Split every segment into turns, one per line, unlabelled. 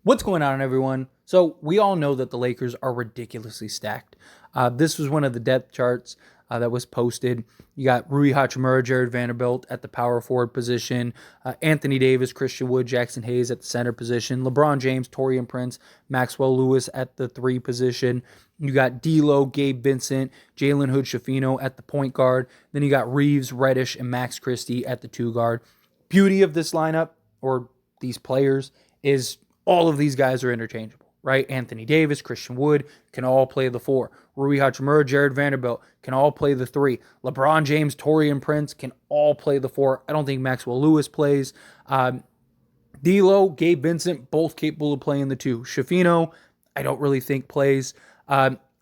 What's going on, everyone? So, we all know that the Lakers are ridiculously stacked. This was one of the depth charts that was posted. You got Rui Hachimura, Jared Vanderbilt at the power forward position, Anthony Davis, Christian Wood, Jackson Hayes at the center position, LeBron James, Torian Prince, Maxwell Lewis at the three position. You got D'Lo, Gabe Vincent, Jalen Hood-Schifino at the point guard. Then you got Reeves, Reddish, and Max Christie at the two guard. Beauty of this lineup, or these players, is all of these guys are interchangeable, right? Anthony Davis, Christian Wood can all play the four. Rui Hachimura, Jared Vanderbilt can all play the three. LeBron James, Torian Prince can all play the four. I don't think Maxwell Lewis plays. D'Lo, Gabe Vincent, both capable of playing the two. Schifino, I don't really think plays.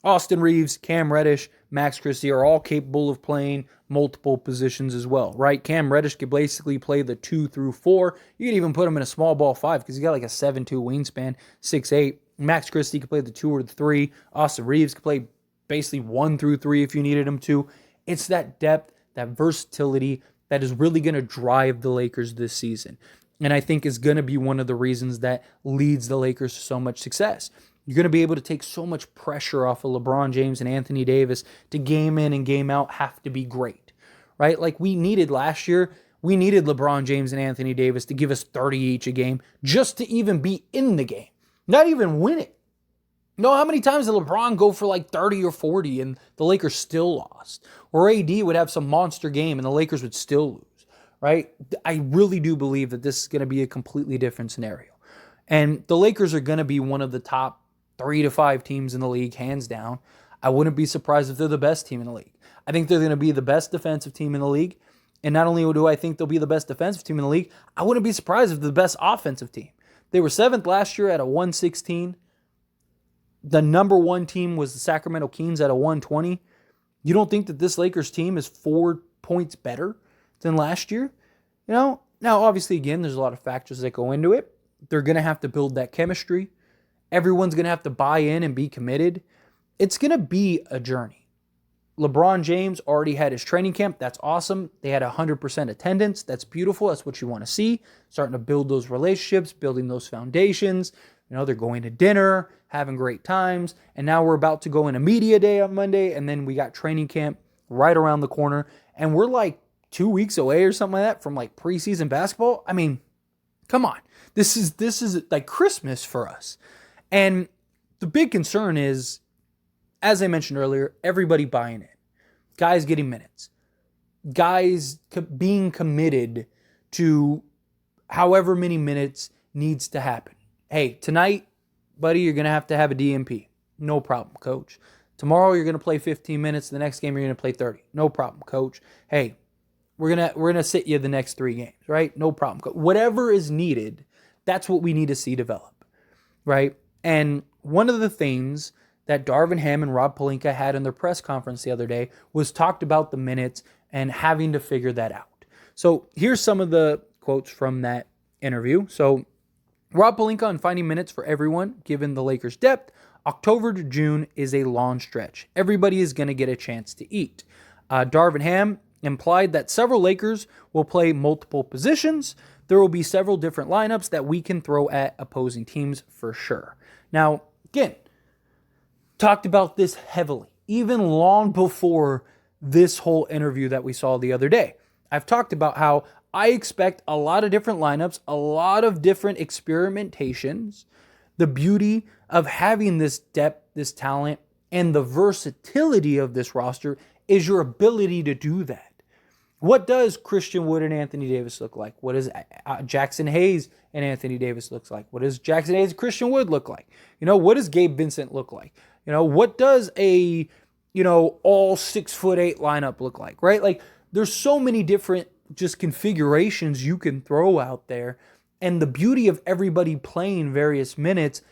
Austin Reeves, Cam Reddish, Max Christie are all capable of playing multiple positions as well, right? Cam Reddish could basically play the 2 through 4. You could even put him in a small ball 5 because he got like a 7'2" wingspan, 6'8". Max Christie could play the 2 or the 3. Austin Reeves could play basically 1 through 3 if you needed him to. It's that depth, that versatility that is really going to drive the Lakers this season. And I think is going to be one of the reasons that leads the Lakers to so much success. You're going to be able to take so much pressure off of LeBron James and Anthony Davis to game in and game out have to be great, right? Like we needed last year, we needed LeBron James and Anthony Davis to give us 30 each a game just to even be in the game, not even win it. No, how many times did LeBron go for like 30 or 40 and the Lakers still lost? Or AD would have some monster game and the Lakers would still lose, right? I really do believe that this is going to be a completely different scenario. And the Lakers are going to be one of the top 3 to 5 teams in the league, hands down. I wouldn't be surprised if they're the best team in the league. I think they're going to be the best defensive team in the league. And not only do I think they'll be the best defensive team in the league, I wouldn't be surprised if they're the best offensive team. They were 7th last year at a 116. The number 1 team was the Sacramento Kings at a 120. You don't think that this Lakers team is 4 points better than last year? You know, now obviously, again, there's a lot of factors that go into it. They're going to have to build that chemistry. Everyone's going to have to buy in and be committed. It's going to be a journey. LeBron James already had his training camp. That's awesome. They had 100% attendance. That's beautiful. That's what you want to see. Starting to build those relationships, building those foundations. You know, they're going to dinner, having great times. And now we're about to go in a media day on Monday. And then we got training camp right around the corner. And we're like 2 weeks away or something like that from like preseason basketball. I mean, come on. This is like Christmas for us. And the big concern is, as I mentioned earlier, everybody buying in. Guys getting minutes. Guys being committed to however many minutes needs to happen. Hey, tonight, buddy, you're going to have a DNP. No problem, coach. Tomorrow, you're going to play 15 minutes. The next game, you're going to play 30. No problem, coach. Hey, we're gonna sit you the next 3 games, right? No problem. Whatever is needed, that's what we need to see develop, right? And one of the things that Darvin Ham and Rob Pelinka had in their press conference the other day was talked about the minutes and having to figure that out. So here's some of the quotes from that interview. So Rob Pelinka on finding minutes for everyone, given the Lakers' depth. October to June is a long stretch. Everybody is going to get a chance to eat. Darvin Ham implied that several Lakers will play multiple positions. There will be several different lineups that we can throw at opposing teams for sure. Now, again, talked about this heavily, even long before this whole interview that we saw the other day. I've talked about how I expect a lot of different lineups, a lot of different experimentations. The beauty of having this depth, this talent, and the versatility of this roster is your ability to do that. What does Christian Wood and Anthony Davis look like? What does Jackson Hayes and Anthony Davis look like? What does Jackson Hayes and Christian Wood look like? You know, what does Gabe Vincent look like? You know, what does a, all 6'8" lineup look like, right? Like, there's so many different just configurations you can throw out there. And the beauty of everybody playing various minutes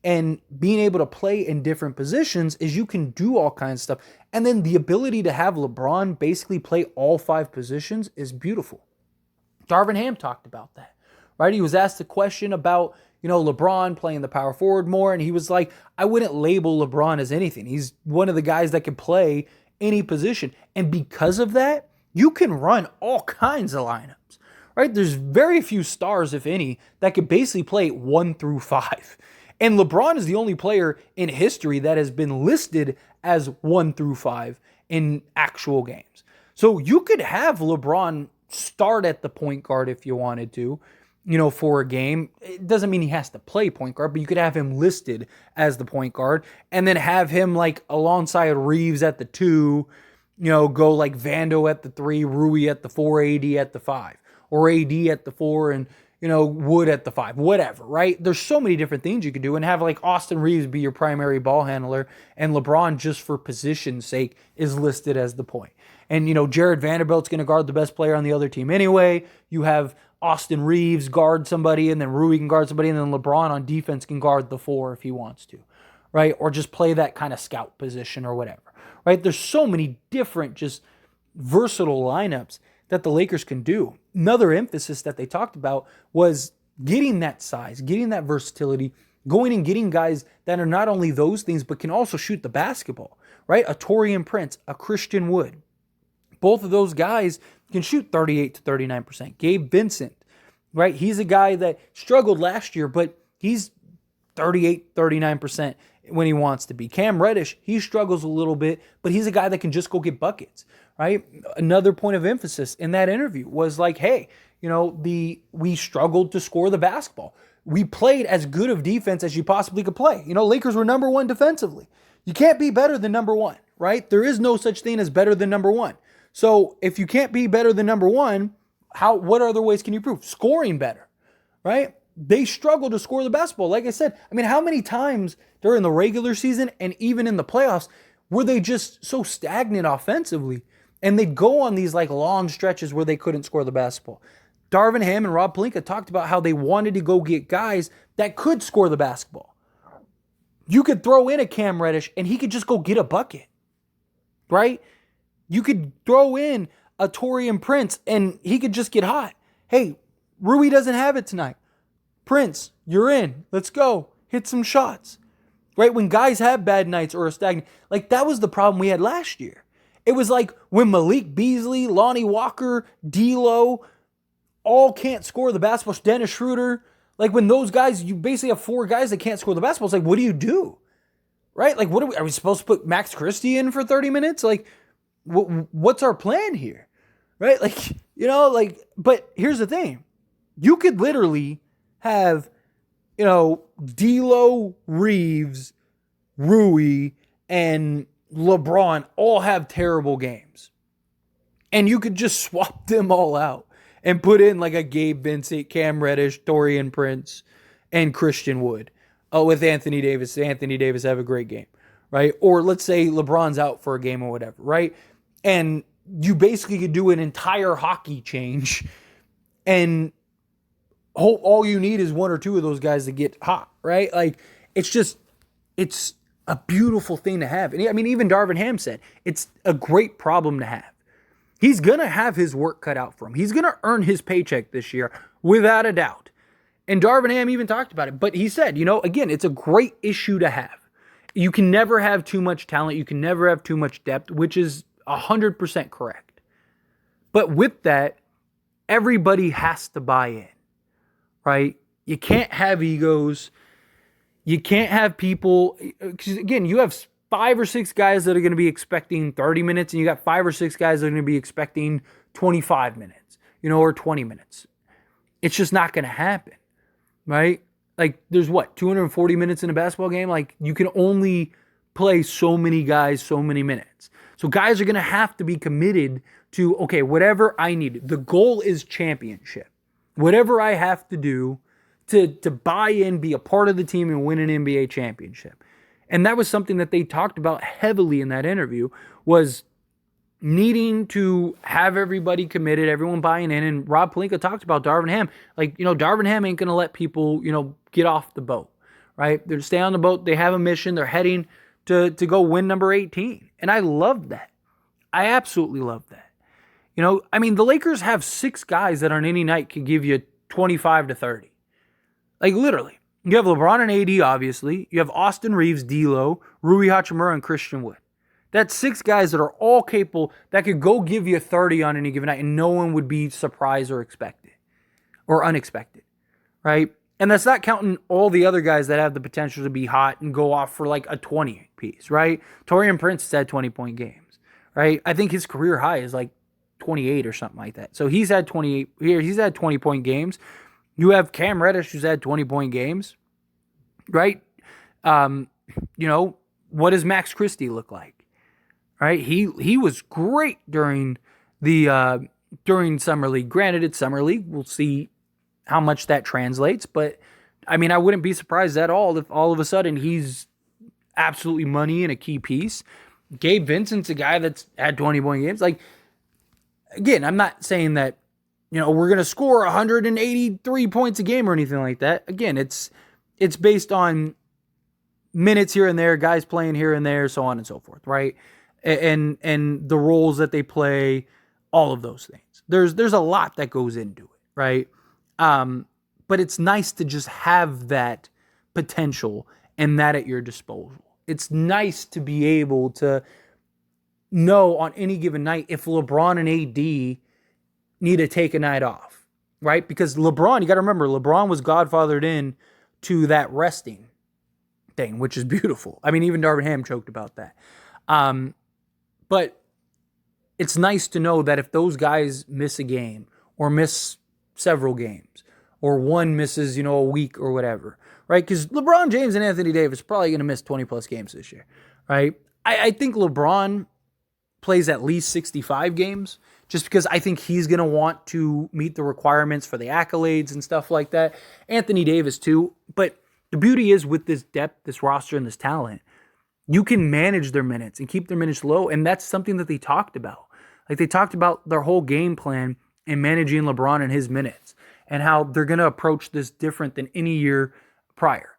and being able to play in different positions is you can do all kinds of stuff. And then the ability to have LeBron basically play all 5 positions is beautiful. Darvin Ham talked about that, right? He was asked a question about, LeBron playing the power forward more. And he was like, I wouldn't label LeBron as anything. He's one of the guys that can play any position. And because of that, you can run all kinds of lineups, right? There's very few stars, if any, that could basically play 1 through 5. And LeBron is the only player in history that has been listed as 1 through 5 in actual games. So you could have LeBron start at the point guard if you wanted to, for a game. It doesn't mean he has to play point guard, but you could have him listed as the point guard and then have him like alongside Reeves at the 2, go like Vando at the 3, Rui at the 4, AD at the 5, or AD at the 4 and, Wood at the 5, whatever, right? There's so many different things you could do, and have like Austin Reeves be your primary ball handler, and LeBron, just for position's sake, is listed as the point. And, Jared Vanderbilt's going to guard the best player on the other team anyway. You have Austin Reeves guard somebody, and then Rui can guard somebody, and then LeBron on defense can guard the 4 if he wants to, right? Or just play that kind of scout position or whatever, right? There's so many different just versatile lineups that the Lakers can do. Another emphasis that they talked about was getting that size, getting that versatility, going and getting guys that are not only those things, but can also shoot the basketball, right? A Taurean Prince, a Christian Wood. Both of those guys can shoot 38 to 39%. Gabe Vincent, right? He's a guy that struggled last year, but he's 38, 39% when he wants to be. Cam Reddish, he struggles a little bit, but he's a guy that can just go get buckets, right? Another point of emphasis in that interview was like, hey, we struggled to score the basketball. We played as good of defense as you possibly could play. Lakers were number 1 defensively. You can't be better than number 1, right? There is no such thing as better than number 1. So if you can't be better than number 1, what other ways can you prove? Scoring better, right? They struggle to score the basketball. Like I said, how many times during the regular season and even in the playoffs were they just so stagnant offensively, and they'd go on these like long stretches where they couldn't score the basketball? Darvin Ham and Rob Pelinka talked about how they wanted to go get guys that could score the basketball. You could throw in a Cam Reddish and he could just go get a bucket, right? You could throw in a Taurean Prince and he could just get hot. Hey, Rui doesn't have it tonight. Prince, you're in. Let's go. Hit some shots. Right? When guys have bad nights or are stagnant, like that was the problem we had last year. It was like when Malik Beasley, Lonnie Walker, D'Lo all can't score the basketball. Dennis Schroeder, like when those guys, you basically have 4 guys that can't score the basketball. It's like, what do you do? Right? Like, are we supposed to put Max Christie in for 30 minutes? Like, what's our plan here? Right? Like, but here's the thing. You could literally have, D'Lo, Reeves, Rui, and LeBron all have terrible games. And you could just swap them all out and put in like a Gabe Vincent, Cam Reddish, Taurean Prince, and Christian Wood. With Anthony Davis. Anthony Davis have a great game, right? Or let's say LeBron's out for a game or whatever, right? And you basically could do an entire hockey change, and all you need is 1 or 2 of those guys to get hot, right? Like, it's a beautiful thing to have. And even Darvin Ham said, it's a great problem to have. He's going to have his work cut out for him. He's going to earn his paycheck this year, without a doubt. And Darvin Ham even talked about it. But he said, again, it's a great issue to have. You can never have too much talent. You can never have too much depth, which is 100% correct. But with that, everybody has to buy in, right? You can't have egos. You can't have people, because again, you have 5 or 6 guys that are going to be expecting 30 minutes, and you got 5 or 6 guys that are going to be expecting 25 minutes, or 20 minutes. It's just not going to happen, right? Like, there's 240 minutes in a basketball game? Like, you can only play so many guys, so many minutes. So guys are going to have to be committed to, okay, whatever I need. The goal is championship. Whatever I have to do to buy in, be a part of the team, and win an NBA championship. And that was something that they talked about heavily in that interview, was needing to have everybody committed, everyone buying in. And Rob Pelinka talked about Darvin Ham. Like, Darvin Ham ain't going to let people, get off the boat, right? They're stay on the boat. They have a mission. They're heading to go win number 18. And I love that. I absolutely love that. The Lakers have 6 guys that on any night can give you 25 to 30. Like, literally. You have LeBron and AD, obviously. You have Austin Reeves, D'Lo, Rui Hachimura, and Christian Wood. That's 6 guys that are all capable, that could go give you 30 on any given night, and no one would be surprised or expected. or unexpected, right? And that's not counting all the other guys that have the potential to be hot and go off for like a 20 piece, right? Torian Prince has had 20-point games, right? I think his career high is like 28 or something like that. So he's had 28 here. He's had 20-point games. You have Cam Reddish who's had 20-point games, right? What does Max Christie look like? Right? He was great during the during Summer League. Granted, it's Summer League. We'll see how much that translates, but I mean, I wouldn't be surprised at all if all of a sudden he's absolutely money and a key piece. Gabe Vincent's a guy that's had 20-point games. Like, again, I'm not saying that, we're going to score 183 points a game or anything like that. Again, it's based on minutes here and there, guys playing here and there, so on and so forth, right? And the roles that they play, all of those things. There's a lot that goes into it, right? But it's nice to just have that potential and that at your disposal. It's nice to be able to know on any given night if LeBron and AD need to take a night off, right? Because LeBron, you got to remember, LeBron was godfathered in to that resting thing, which is beautiful. I mean, even Darvin Ham choked about that. But it's nice to know that if those guys miss a game or miss several games or one misses, a week or whatever, right? Because LeBron James and Anthony Davis are probably going to miss 20-plus games this year, right? I think LeBron plays at least 65 games just because I think he's going to want to meet the requirements for the accolades and stuff like that. Anthony Davis too. But the beauty is with this depth, this roster, and this talent, you can manage their minutes and keep their minutes low. And that's something that they talked about. Like they talked about their whole game plan in managing LeBron and his minutes and how they're going to approach this different than any year prior.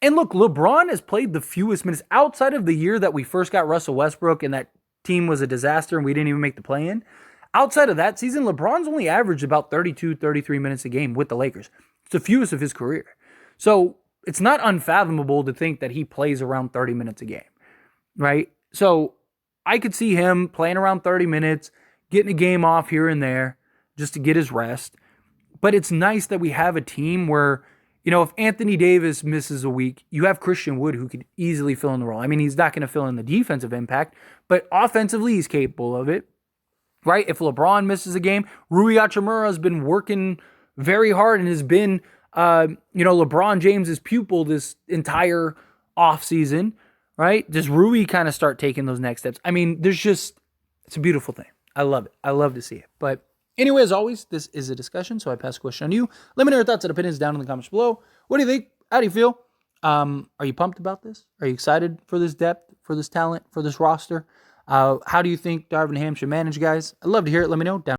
And look, LeBron has played the fewest minutes outside of the year that we first got Russell Westbrook and that team was a disaster and we didn't even make the play-in. Outside of that season, LeBron's only averaged about 32, 33 minutes a game with the Lakers. It's the fewest of his career. So it's not unfathomable to think that he plays around 30 minutes a game, right? So I could see him playing around 30 minutes, getting a game off here and there just to get his rest. But it's nice that we have a team where, if Anthony Davis misses a week, you have Christian Wood who could easily fill in the role. I mean, he's not going to fill in the defensive impact, but offensively, he's capable of it, right? If LeBron misses a game, Rui Hachimura has been working very hard and has been, LeBron James's pupil this entire offseason, right? Does Rui kind of start taking those next steps? I mean, it's a beautiful thing. I love it. I love to see it. But anyway, as always, this is a discussion, so I pass the question on you. Let me know your thoughts and opinions down in the comments below. What do you think? How do you feel? Are you pumped about this? Are you excited for this depth, for this talent, for this roster? How do you think Darvin Ham should manage, guys? I'd love to hear it. Let me know down